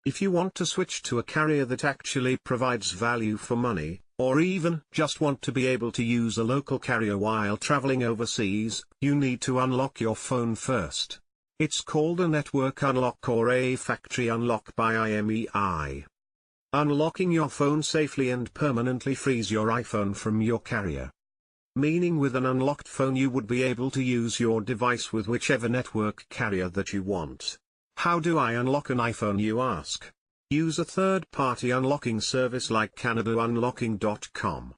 If you want to switch to a carrier that actually provides value for money, or even just want to be able to use a local carrier while traveling overseas, you need to unlock your phone first. It's called a network unlock or a factory unlock by IMEI. Unlocking your phone safely and permanently frees your iPhone from your carrier. Meaning with an unlocked phone you would be able to use your device with whichever network carrier that you want. How do I unlock an iPhone, you ask? Use a third-party unlocking service like CanadaUnlocking.com.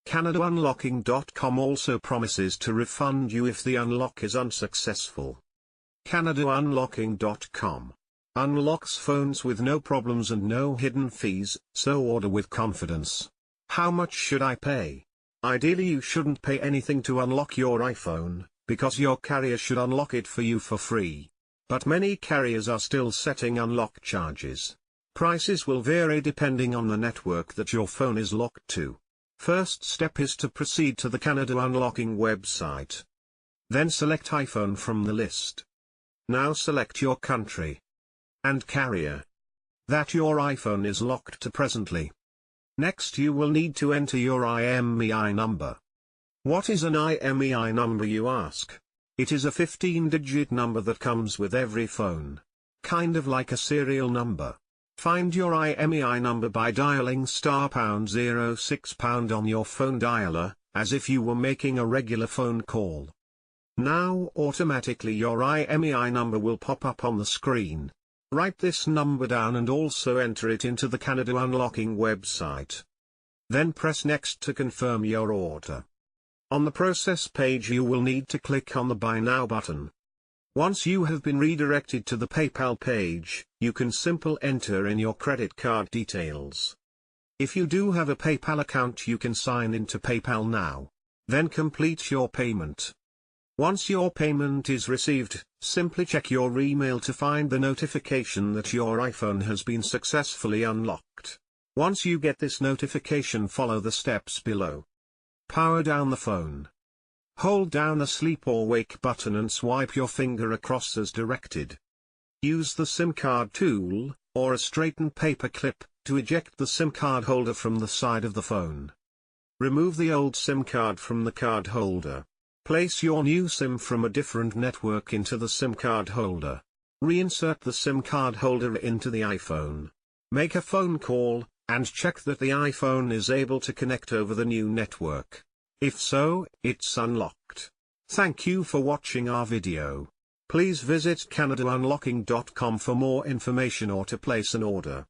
CanadaUnlocking.com also promises to refund you if the unlock is unsuccessful. CanadaUnlocking.com unlocks phones with no problems and no hidden fees, so order with confidence. How much should I pay? Ideally you shouldn't pay anything to unlock your iPhone, because your carrier should unlock it for you for free. But many carriers are still setting unlock charges. Prices will vary depending on the network that your phone is locked to. First step is to proceed to the Canada Unlocking website. Then select iPhone from the list. Now select your country and carrier that your iPhone is locked to presently. Next you will need to enter your IMEI number. What is an IMEI number, you ask? It is a 15-digit number that comes with every phone. Kind of like a serial number. Find your IMEI number by dialing *#06# on your phone dialer, as if you were making a regular phone call. Now automatically your IMEI number will pop up on the screen. Write this number down and also enter it into the Canada Unlocking website. Then press Next to confirm your order. On the process page you will need to click on the Buy Now button. Once you have been redirected to the PayPal page, you can simply enter in your credit card details. If you do have a PayPal account you can sign into PayPal now. Then complete your payment. Once your payment is received, simply check your email to find the notification that your iPhone has been successfully unlocked. Once you get this notification, follow the steps below. Power down the phone. Hold down the sleep or wake button and swipe your finger across as directed. Use the SIM card tool, or a straightened paper clip, to eject the SIM card holder from the side of the phone. Remove the old SIM card from the card holder. Place your new SIM from a different network into the SIM card holder. Reinsert the SIM card holder into the iPhone. Make a phone call, and check that the iPhone is able to connect over the new network. If so, it's unlocked. Thank you for watching our video. Please visit CanadaUnlocking.com for more information or to place an order.